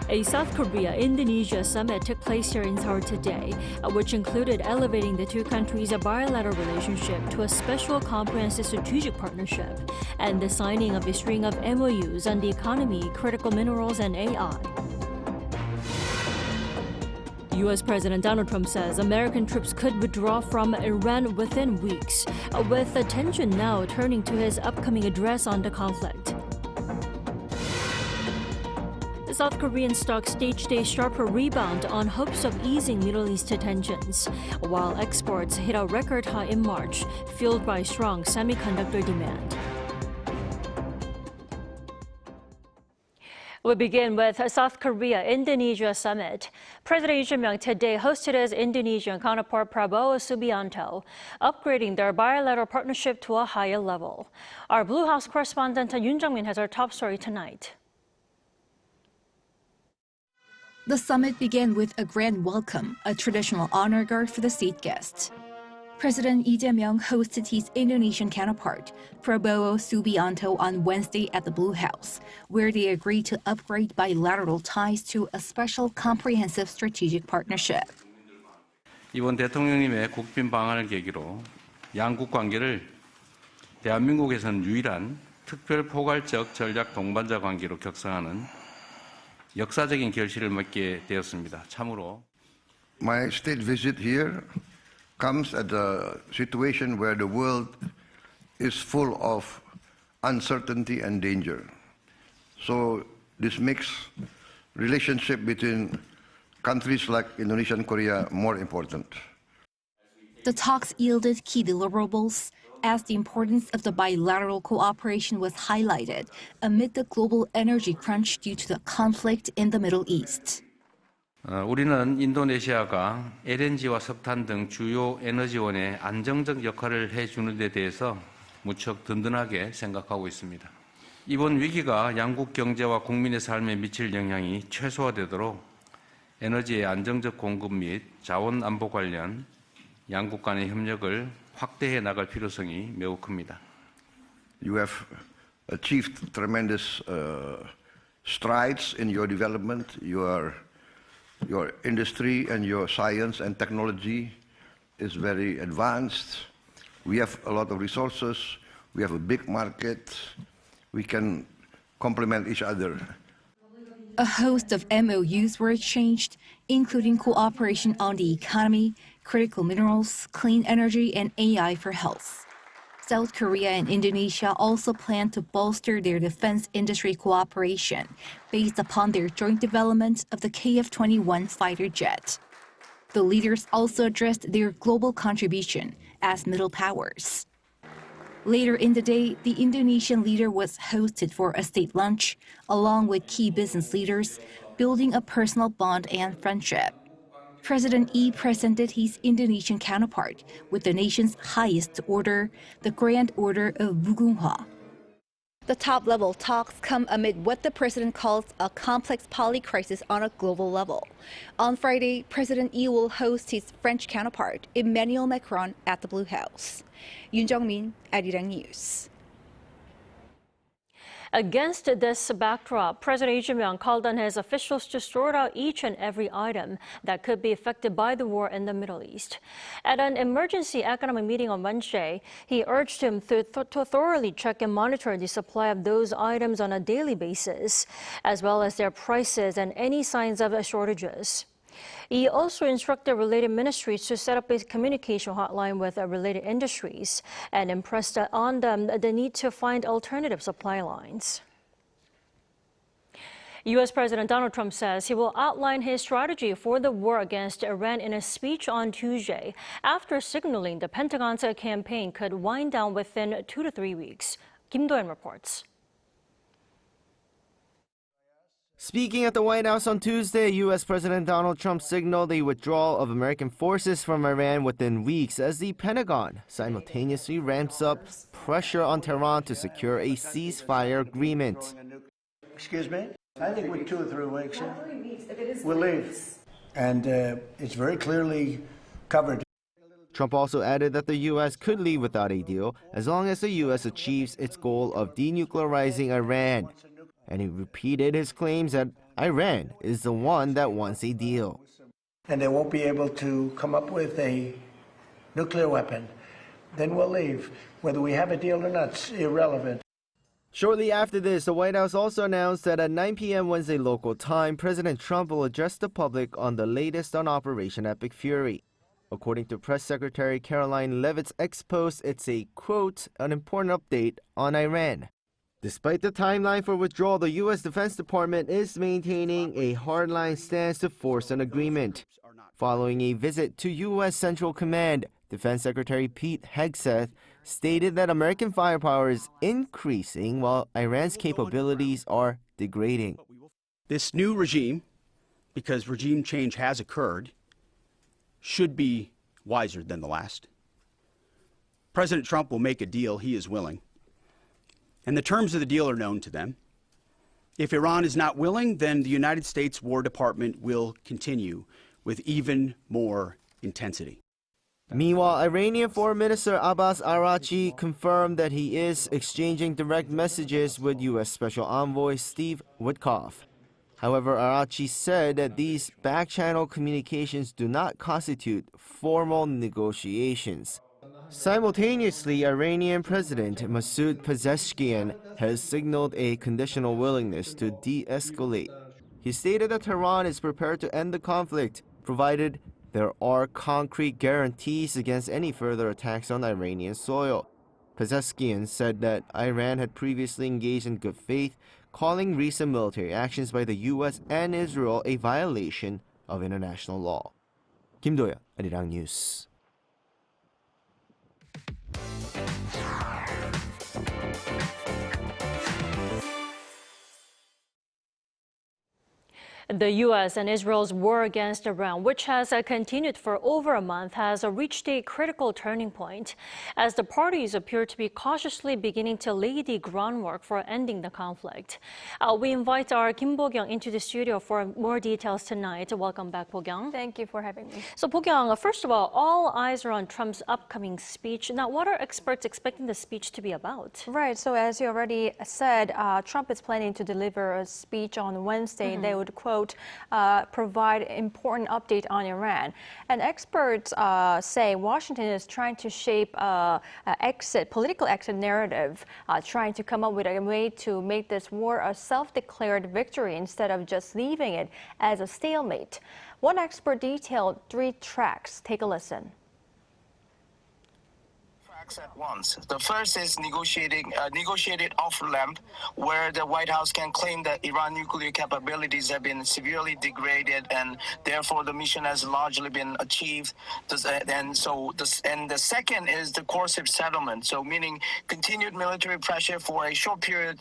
A South Korea-Indonesia summit took place here in Seoul today, which included elevating the two countries' bilateral relationship to a special comprehensive strategic partnership and the signing of a string of MOUs on the economy, critical minerals, and AI. U.S. President Donald Trump says American troops could withdraw from Iran within weeks, with attention now turning to his upcoming address on the conflict. The South Korean stock staged a sharper rebound on hopes of easing Middle East tensions, while exports hit a record high in March, fueled by strong semiconductor demand. We begin with a South Korea-Indonesia summit. President Lee Jae-myung today hosted his Indonesian counterpart Prabowo Subianto, upgrading their bilateral partnership to a higher level. Our Blue House correspondent Yoon Jung-min has our top story tonight. The summit began with a grand welcome, a traditional honor guard for the state guests. President Lee Jae-myung hosted his Indonesian counterpart, Prabowo Subianto, on Wednesday at the Blue House, where they agreed to upgrade bilateral ties to a special comprehensive strategic partnership. 이번 대통령님의 국빈 방한을 계기로 양국 관계를 대한민국에서는 유일한 특별 포괄적 전략 동반자 관계로 격상하는 역사적인 결실을 맺게 되었습니다. 참으로. My state visit here comes at a situation where the world is full of uncertainty and danger. So this makes relationship between countries like Indonesia and Korea more important. The talks yielded key deliverables as the importance of the bilateral cooperation was highlighted amid the global energy crunch due to the conflict in the Middle East. 우리는 인도네시아가 LNG와 석탄 등 주요 에너지원의 안정적 역할을 해주는 데 대해서 무척 든든하게 생각하고 있습니다. 이번 위기가 양국 경제와 국민의 삶에 미칠 영향이 최소화되도록 에너지의 안정적 공급 및 자원 안보 관련 양국 간의 협력을 확대해 나갈 필요성이 매우 큽니다. You have achieved tremendous strides in your development. Your industry and your science and technology is very advanced. We have a lot of resources. We have a big market. We can complement each other. A host of MOUs were exchanged, including cooperation on the economy, critical minerals, clean energy, and AI for health. South Korea and Indonesia also plan to bolster their defense industry cooperation based upon their joint development of the KF-21 fighter jet. The leaders also addressed their global contribution as middle powers. Later in the day, the Indonesian leader was hosted for a state lunch, along with key business leaders, building a personal bond and friendship. President Lee presented his Indonesian counterpart with the nation's highest order, the Grand Order of Mugunghwa. The top-level talks come amid what the president calls a complex poly-crisis on a global level. On Friday, President Lee will host his French counterpart, Emmanuel Macron, at the Blue House. Yoon Jung-min, Arirang News. Against this backdrop, President Lee Jae-myung called on his officials to sort out each and every item that could be affected by the war in the Middle East. At an emergency economic meeting on Wednesday, he urged him to thoroughly check and monitor the supply of those items on a daily basis, as well as their prices and any signs of shortages. He also instructed related ministries to set up a communication hotline with related industries and impressed on them the need to find alternative supply lines. U.S. President Donald Trump says he will outline his strategy for the war against Iran in a speech on Tuesday, after signaling the Pentagon's campaign could wind down within 2 to 3 weeks. Kim Do-yeon reports. Speaking at the White House on Tuesday, U.S. President Donald Trump signaled a withdrawal of American forces from Iran within weeks as the Pentagon simultaneously ramps up pressure on Tehran to secure a ceasefire agreement. Excuse me? I think with 2 or 3 weeks, we'll leave. And it's very clearly covered. Trump also added that the U.S. could leave without a deal as long as the U.S. achieves its goal of denuclearizing Iran. And he repeated his claims that Iran is the one that wants a deal. And they won't be able to come up with a nuclear weapon, then we'll leave. Whether we have a deal or not, it's irrelevant. Shortly after this, the White House also announced that at 9 p.m. Wednesday local time, President Trump will address the public on the latest on Operation Epic Fury. According to Press Secretary Caroline Leavitt's ex-post, it's a, quote, an important update on Iran. Despite the timeline for withdrawal, the U.S. Defense Department is maintaining a hardline stance to force an agreement. Following a visit to U.S. Central Command, Defense Secretary Pete Hegseth stated that American firepower is increasing while Iran's capabilities are degrading. This new regime, because regime change has occurred, should be wiser than the last. President Trump will make a deal he is willing, and the terms of the deal are known to them. If Iran is not willing, then the United States War Department will continue with even more intensity. Meanwhile, Iranian Foreign Minister Abbas Araghchi confirmed that he is exchanging direct messages with U.S. Special Envoy Steve Witkoff. However, Araghchi said that these back-channel communications do not constitute formal negotiations. Simultaneously, Iranian President Masoud Pezeshkian has signaled a conditional willingness to de-escalate. He stated that Tehran is prepared to end the conflict, provided there are concrete guarantees against any further attacks on Iranian soil. Pezeshkian said that Iran had previously engaged in good faith, calling recent military actions by the U.S. and Israel a violation of international law. Kim Do-yeon, Arirang News. The U.S. and Israel's war against Iran, which has continued for over a month, has reached a critical turning point as the parties appear to be cautiously beginning to lay the groundwork for ending the conflict. We invite our Kim Bo-kyung into the studio for more details tonight. Welcome back, Bo-kyung. Thank you for having me. So, Bo-kyung, first of all eyes are on Trump's upcoming speech. Now, what are experts expecting the speech to be about? Right. So, as you already said, Trump is planning to deliver a speech on Wednesday. They would, quote, provide important update on Iran. And experts say Washington is trying to shape political exit narrative, trying to come up with a way to make this war a self-declared victory instead of just leaving it as a stalemate. One expert detailed 3 tracks. Take a listen. At once. The first is negotiated off-ramp, where the White House can claim that Iran nuclear capabilities have been severely degraded and therefore the mission has largely been achieved. And the second is the coercive settlement, so meaning continued military pressure for a short period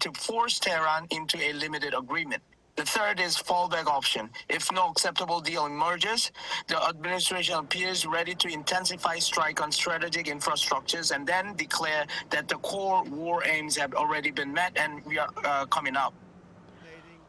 to force Tehran into a limited agreement. The third is fallback option. If no acceptable deal emerges, the administration appears ready to intensify strike on strategic infrastructures and then declare that the core war aims have already been met and we are coming up.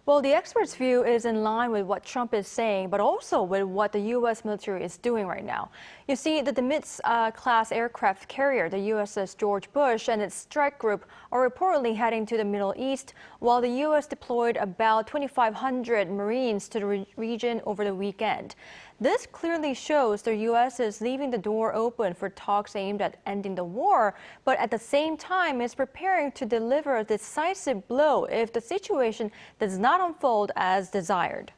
Well, the experts' view is in line with what Trump is saying, but also with what the U.S. military is doing right now. You see that the Nimitz-class aircraft carrier, the USS George Bush, and its strike group are reportedly heading to the Middle East, while the U.S. deployed about 2,500 Marines to the region over the weekend. This clearly shows the U.S. is leaving the door open for talks aimed at ending the war, but at the same time is preparing to deliver a decisive blow if the situation does not unfold as desired.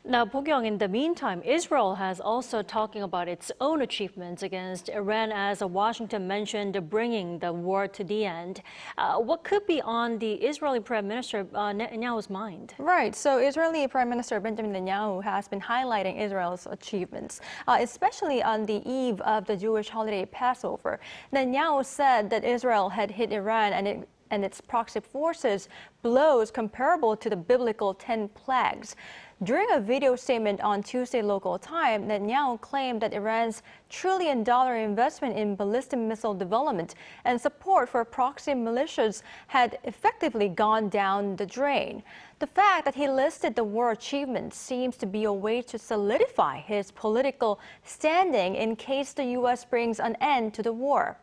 Now, Bo-kyung, in the meantime, Israel has also talking about its own achievements against Iran, as Washington mentioned bringing the war to the end. What could be on the Israeli Prime Minister Netanyahu's mind? Right. So Israeli Prime Minister Benjamin Netanyahu has been highlighting Israel's achievements, especially on the eve of the Jewish holiday Passover. Netanyahu said that Israel had hit Iran and its proxy forces blows comparable to the biblical 10 plagues. During a video statement on Tuesday local time, Netanyahu claimed that Iran's trillion-dollar investment in ballistic missile development and support for proxy militias had effectively gone down the drain. The fact that he listed the war achievements seems to be a way to solidify his political standing in case the U.S. brings an end to the war.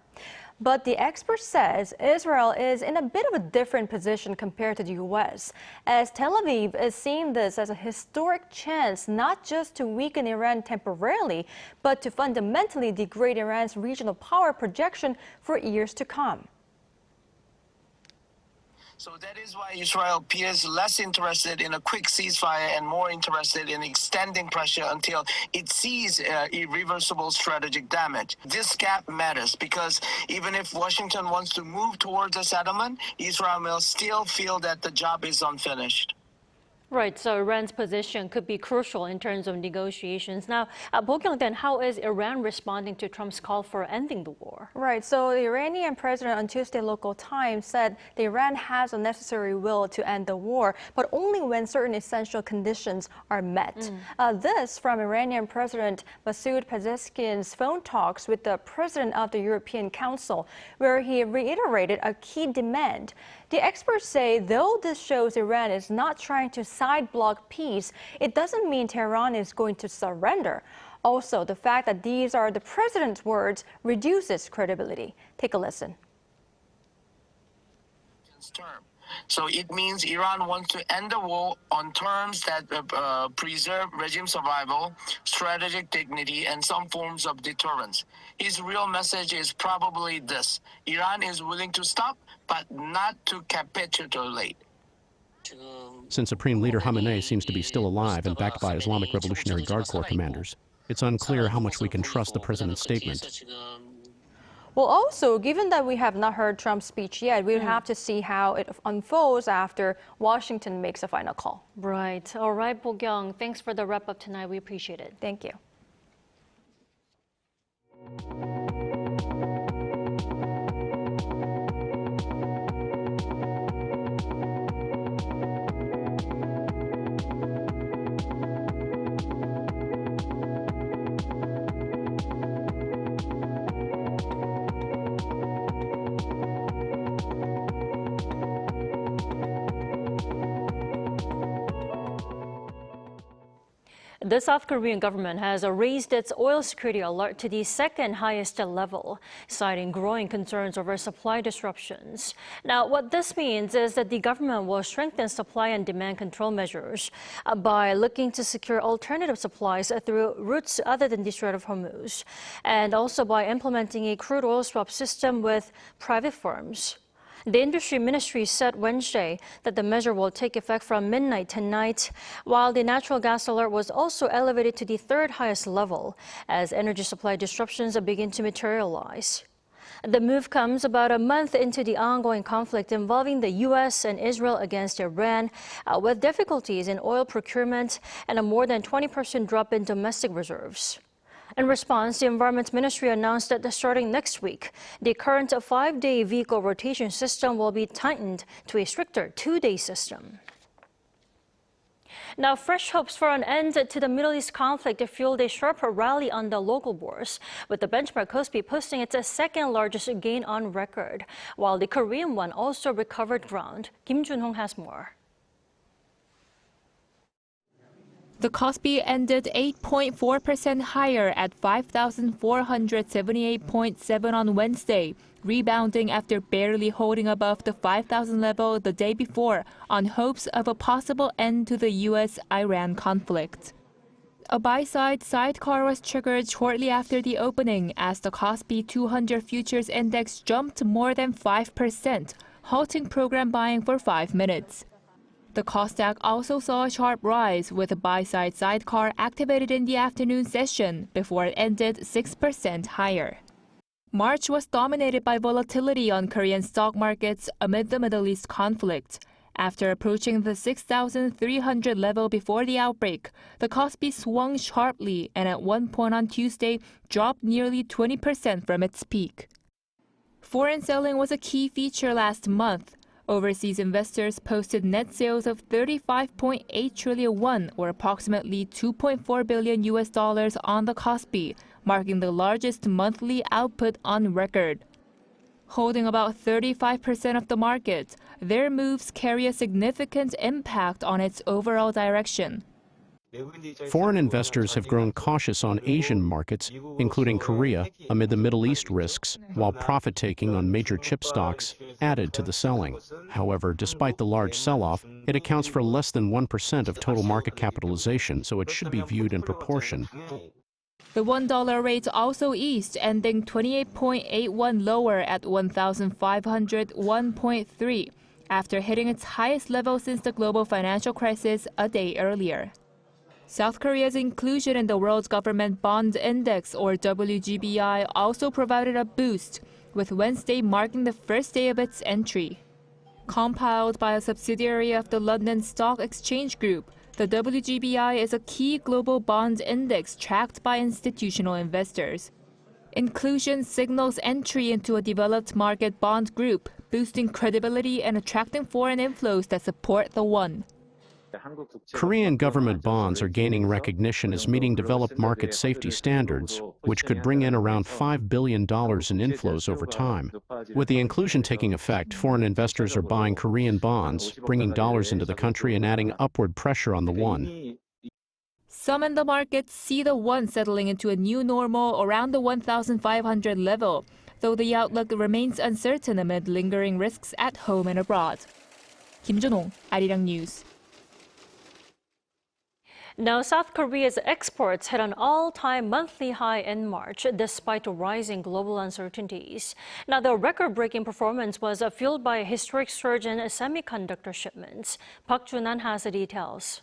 But the expert says Israel is in a bit of a different position compared to the U.S., as Tel Aviv is seeing this as a historic chance not just to weaken Iran temporarily, but to fundamentally degrade Iran's regional power projection for years to come. So that is why Israel appears less interested in a quick ceasefire and more interested in extending pressure until it sees irreversible strategic damage. This gap matters because even if Washington wants to move towards a settlement, Israel will still feel that the job is unfinished. Right, so Iran's position could be crucial in terms of negotiations. Now, Bo-kyung, then how is Iran responding to Trump's call for ending the war? Right, so the Iranian president on Tuesday local time said that Iran has a necessary will to end the war, but only when certain essential conditions are met. This from Iranian President Masoud Pezeshkian's phone talks with the president of the European Council, where he reiterated a key demand. The experts say though this shows Iran is not trying to side block peace, it doesn't mean Tehran is going to surrender. Also, the fact that these are the president's words reduces credibility. Take a listen. So it means Iran wants to end the war on terms that preserve regime survival, strategic dignity, and some forms of deterrence. His real message is probably this: Iran is willing to stop, but not to capitulate. Since Supreme Leader Khamenei seems to be still alive and backed by Islamic Revolutionary Guard Corps commanders, it's unclear how much we can trust the president's statement. Well, also, given that we have not heard Trump's speech yet, we would have to see how it unfolds after Washington makes a final call. Right. All right, Bo-kyung, thanks for the wrap-up tonight. We appreciate it. Thank you. The South Korean government has raised its oil security alert to the second highest level, citing growing concerns over supply disruptions. Now, what this means is that the government will strengthen supply and demand control measures by looking to secure alternative supplies through routes other than the Strait of Hormuz, and also by implementing a crude oil swap system with private firms. The industry ministry said Wednesday that the measure will take effect from midnight tonight, while the natural gas alert was also elevated to the third highest level as energy supply disruptions begin to materialize. The move comes about a month into the ongoing conflict involving the U.S. and Israel against Iran, with difficulties in oil procurement and a more than 20% drop in domestic reserves. In response, the Environment Ministry announced that starting next week, the current 5-day vehicle rotation system will be tightened to a stricter 2-day system. Now, fresh hopes for an end to the Middle East conflict fueled a sharp rally on the local bourse, with the benchmark Kospi posting its second largest gain on record, while the Korean won also recovered ground. Kim Jun-hong has more. The Kospi ended 8.4% higher at 5,478.7 on Wednesday, rebounding after barely holding above the 5,000 level the day before on hopes of a possible end to the U.S. Iran conflict. A buy-side sidecar was triggered shortly after the opening as the Kospi 200 futures index jumped more than 5%, halting program buying for 5 minutes. The Kosdaq also saw a sharp rise with a buy-side sidecar activated in the afternoon session before it ended 6% higher. March was dominated by volatility on Korean stock markets amid the Middle East conflict. After approaching the 6,300 level before the outbreak, the Kospi swung sharply and at one point on Tuesday dropped nearly 20% from its peak. Foreign selling was a key feature last month. Overseas investors posted net sales of 35.8 trillion won, or approximately $2.4 billion on the Kospi, marking the largest monthly output on record. Holding about 35% of the market, their moves carry a significant impact on its overall direction. Foreign investors have grown cautious on Asian markets, including Korea, amid the Middle East risks, while profit-taking on major chip stocks added to the selling. However, despite the large sell-off, it accounts for less than 1% of total market capitalization, so it should be viewed in proportion. The $1 rate also eased, ending 28.81 lower at 1,501.3, after hitting its highest level since the global financial crisis a day earlier. South Korea's inclusion in the World Government Bond Index, or WGBI, also provided a boost, with Wednesday marking the first day of its entry. Compiled by a subsidiary of the London Stock Exchange Group, the WGBI is a key global bond index tracked by institutional investors. Inclusion signals entry into a developed market bond group, boosting credibility and attracting foreign inflows that support the won. Korean government bonds are gaining recognition as meeting developed market safety standards, which could bring in around $5 billion in inflows over time. With the inclusion taking effect, foreign investors are buying Korean bonds, bringing dollars into the country and adding upward pressure on the won. Some in the market see the won settling into a new normal around the 1,500 level, though the outlook remains uncertain amid lingering risks at home and abroad. Kim Jun-hong, Arirang News. Now, South Korea's exports hit an all-time monthly high in March, despite rising global uncertainties. Now, the record-breaking performance was fueled by a historic surge in semiconductor shipments. Park Jun-an has the details.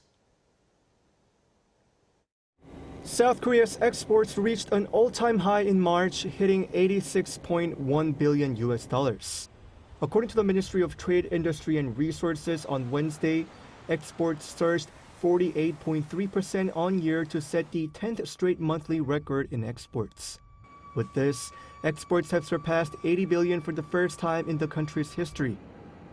South Korea's exports reached an all-time high in March, hitting $86.1 billion. According to the Ministry of Trade, Industry and Resources on Wednesday, exports surged 48.3% on year to set the 10th straight monthly record in exports. With this, exports have surpassed 80 billion for the first time in the country's history.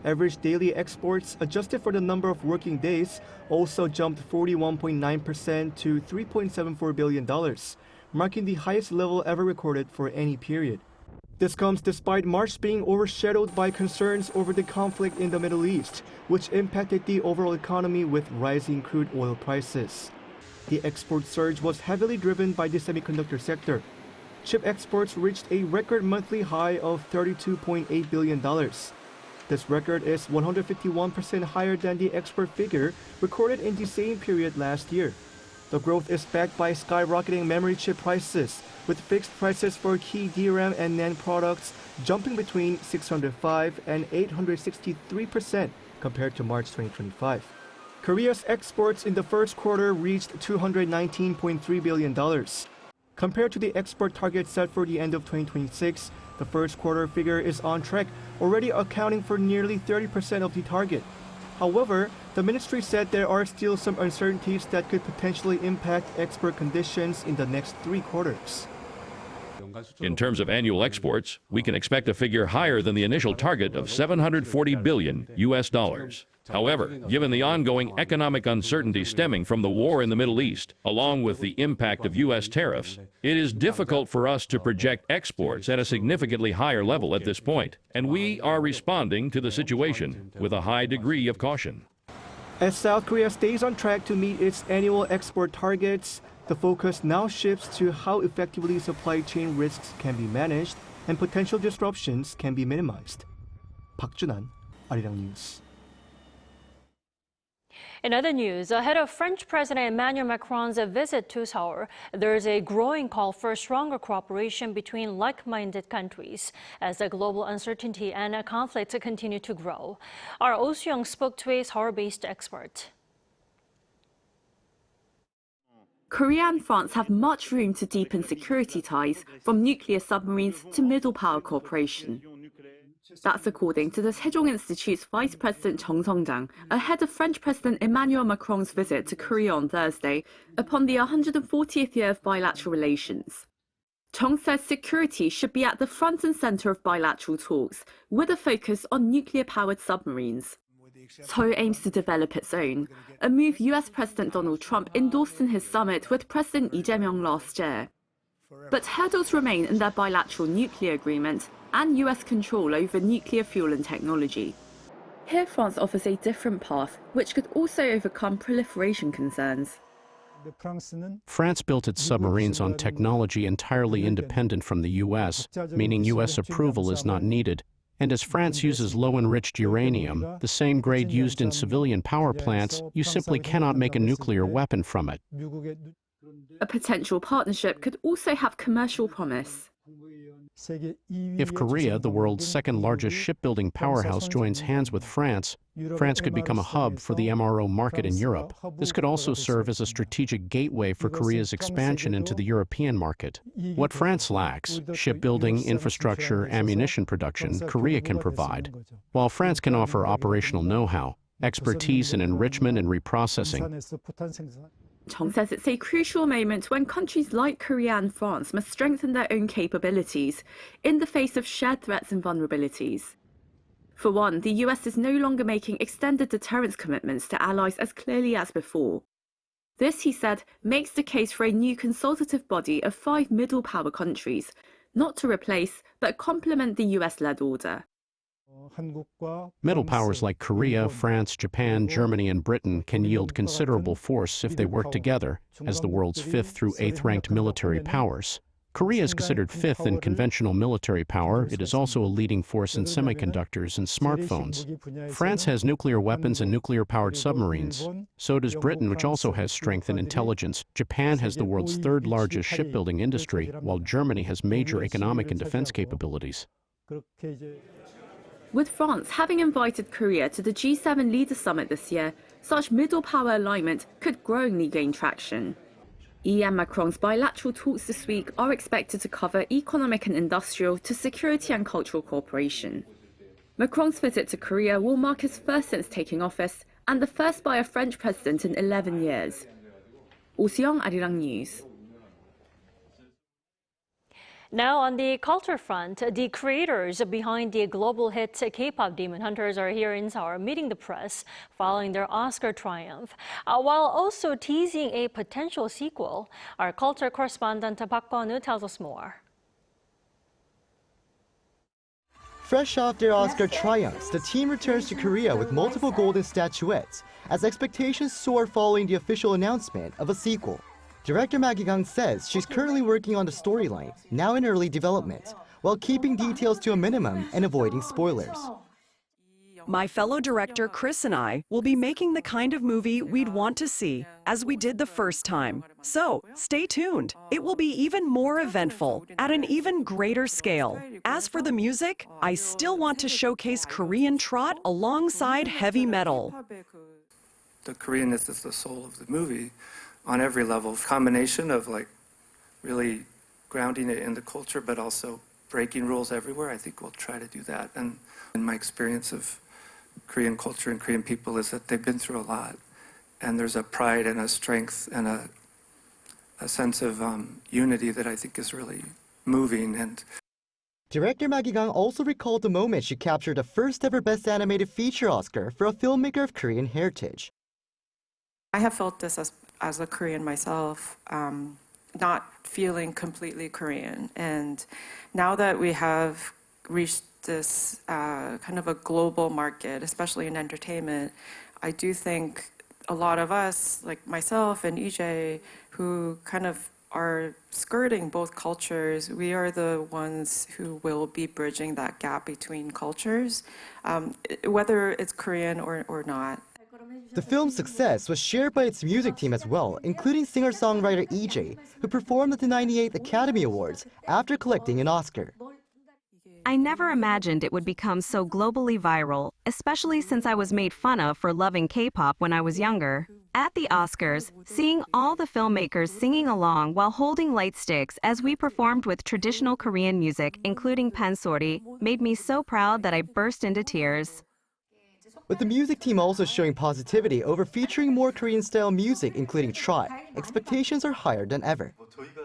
Average daily exports, adjusted for the number of working days, also jumped 41.9% to $3.74 billion, marking the highest level ever recorded for any period. This comes despite March being overshadowed by concerns over the conflict in the Middle East, which impacted the overall economy with rising crude oil prices. The export surge was heavily driven by the semiconductor sector. Chip exports reached a record monthly high of $32.8 billion. This record is 151% higher than the export figure recorded in the same period last year. The growth is backed by skyrocketing memory chip prices, with fixed prices for key DRAM and NAND products jumping between 605 and 863% compared to March 2025. Korea's exports in the first quarter reached $219.3 billion. Compared to the export target set for the end of 2026, the first quarter figure is on track, already accounting for nearly 30% of the target. However, the ministry said there are still some uncertainties that could potentially impact export conditions in the next 3 quarters. In terms of annual exports, we can expect a figure higher than the initial target of $740 billion. However, given the ongoing economic uncertainty stemming from the war in the Middle East, along with the impact of U.S. tariffs, it is difficult for us to project exports at a significantly higher level at this point, and we are responding to the situation with a high degree of caution. As South Korea stays on track to meet its annual export targets, the focus now shifts to how effectively supply chain risks can be managed and potential disruptions can be minimized. Park Jun-an, Arirang News. In other news, ahead of French President Emmanuel Macron's visit to Seoul, there is a growing call for stronger cooperation between like-minded countries as the global uncertainty and conflicts continue to grow. Our Oh Soo-young spoke to a Seoul-based expert. Korea and France have much room to deepen security ties, from nuclear submarines to middle power cooperation. That's according to the Sejong Institute's Vice President Chung Song-jang, ahead of French President Emmanuel Macron's visit to Korea on Thursday, upon the 140th year of bilateral relations. Chung says security should be at the front and center of bilateral talks, with a focus on nuclear-powered submarines. Seoul aims to develop its own, a move U.S. President Donald Trump endorsed in his summit with President Lee Jae-myung last year. But hurdles remain in their bilateral nuclear agreement and U.S. control over nuclear fuel and technology. Here France offers a different path, which could also overcome proliferation concerns. France built its submarines on technology entirely independent from the U.S., meaning U.S. approval is not needed. And as France uses low-enriched uranium, the same grade used in civilian power plants, you simply cannot make a nuclear weapon from it. A potential partnership could also have commercial promise. If Korea, the world's second-largest shipbuilding powerhouse, joins hands with France, France could become a hub for the MRO market in Europe. This could also serve as a strategic gateway for Korea's expansion into the European market. What France lacks, shipbuilding, infrastructure, ammunition production, Korea can provide, while France can offer operational know-how, expertise in enrichment and reprocessing. Chong says it's a crucial moment when countries like Korea and France must strengthen their own capabilities in the face of shared threats and vulnerabilities. For one, the US is no longer making extended deterrence commitments to allies as clearly as before. This, he said, makes the case for a new consultative body of 5 middle power countries, not to replace, but complement the US-led order. Middle powers like Korea, France, Japan, Germany, and Britain can yield considerable force if they work together as the world's 5th through 8th ranked military powers. Korea is considered 5th in conventional military power. It is also a leading force in semiconductors and smartphones. France has nuclear weapons and nuclear-powered submarines. So does Britain, which also has strength and intelligence. Japan has the world's 3rd largest shipbuilding industry, while Germany has major economic and defense capabilities. With France having invited Korea to the G7 Leaders Summit this year, such middle power alignment could growingly gain traction. Xi and Macron's bilateral talks this week are expected to cover economic and industrial to security and cultural cooperation. Macron's visit to Korea will mark his first since taking office and the first by a French president in 11 years. Oh-seong, Arirang News. Now on the culture front, the creators behind the global hit K-pop Demon Hunters are here in Seoul meeting the press following their Oscar triumph, while also teasing a potential sequel. Our culture correspondent Park Kwon-woo tells us more. Fresh off their Oscar triumphs, the team returns to Korea with multiple golden statuettes as expectations soar following the official announcement of a sequel. Director Maggie Gang says she's currently working on the storyline, now in early development, while keeping details to a minimum and avoiding spoilers. My fellow director Chris and I will be making the kind of movie we'd want to see, as we did the first time. So, stay tuned. It will be even more eventful, at an even greater scale. As for the music, I still want to showcase Korean trot alongside heavy metal. The Koreanness is the soul of the movie. On every level, combination of like really grounding it in the culture, but also breaking rules everywhere. I think we'll try to do that. And my experience of Korean culture and Korean people is that they've been through a lot. And there's a pride and a strength and a sense of unity that I think is really moving. And Director Maggie Gang also recalled the moment she captured the first ever Best Animated Feature Oscar for a filmmaker of Korean heritage. I have felt this as a Korean myself, not feeling completely Korean. And now that we have reached this kind of a global market, especially in entertainment, I do think a lot of us, like myself and EJ, who kind of are skirting both cultures, we are the ones who will be bridging that gap between cultures, whether it's Korean or not. The film's success was shared by its music team as well, including singer-songwriter EJ, who performed at the 98th Academy Awards after collecting an Oscar. I never imagined it would become so globally viral, especially since I was made fun of for loving K-pop when I was younger. At the Oscars, seeing all the filmmakers singing along while holding light sticks as we performed with traditional Korean music, including pansori, made me so proud that I burst into tears. With the music team also showing positivity over featuring more Korean-style music, including trot, expectations are higher than ever.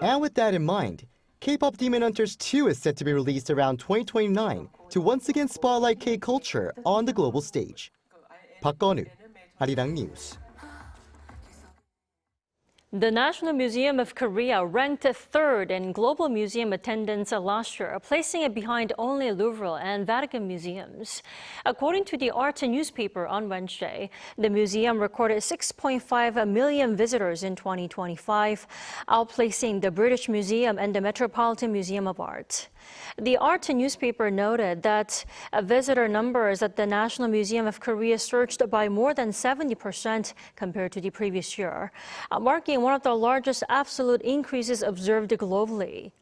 And with that in mind, K-pop Demon Hunters 2 is set to be released around 2029 to once again spotlight K-culture on the global stage. Park Kwon-woo, Arirang News. The National Museum of Korea ranked third in global museum attendance last year, placing it behind only Louvre and Vatican museums. According to the Art newspaper on Wednesday, the museum recorded 6.5 million visitors in 2025, outplacing the British Museum and the Metropolitan Museum of Art. The Art newspaper noted that visitor numbers at the National Museum of Korea surged by more than 70% compared to the previous year, marking one of the largest absolute increases observed globally.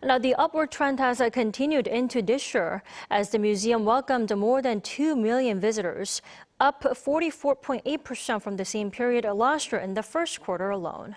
Now, the upward trend has continued into this year as the museum welcomed more than 2 million visitors, up 44.8% from the same period last year in the first quarter alone.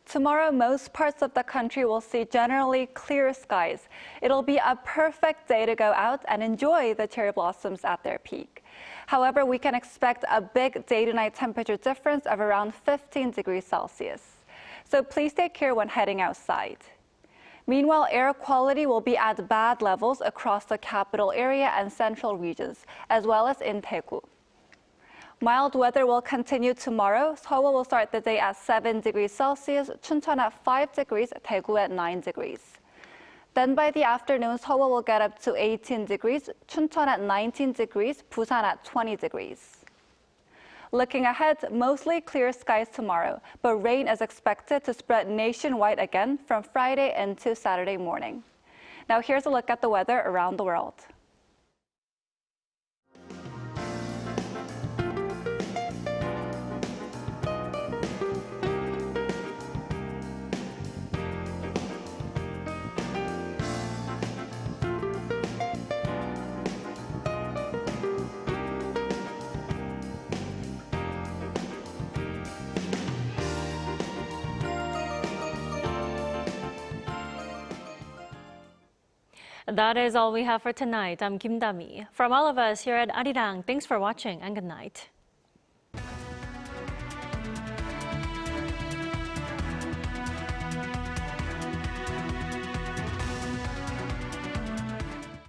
Tomorrow, most parts of the country will see generally clear skies. It'll be a perfect day to go out and enjoy the cherry blossoms at their peak. However, we can expect a big day-to-night temperature difference of around 15 degrees Celsius. So please take care when heading outside. Meanwhile, air quality will be at bad levels across the capital area and central regions, as well as in Daegu. Mild weather will continue tomorrow. Seoul will start the day at 7 degrees Celsius, Chuncheon at 5 degrees, Daegu at 9 degrees. Then by the afternoon, Seoul will get up to 18 degrees, Chuncheon at 19 degrees, Busan at 20 degrees. Looking ahead, mostly clear skies tomorrow, but rain is expected to spread nationwide again from Friday into Saturday morning. Now here's a look at the weather around the world. That is all we have for tonight. I'm Kim Dami. From all of us here at Arirang, thanks for watching and good night.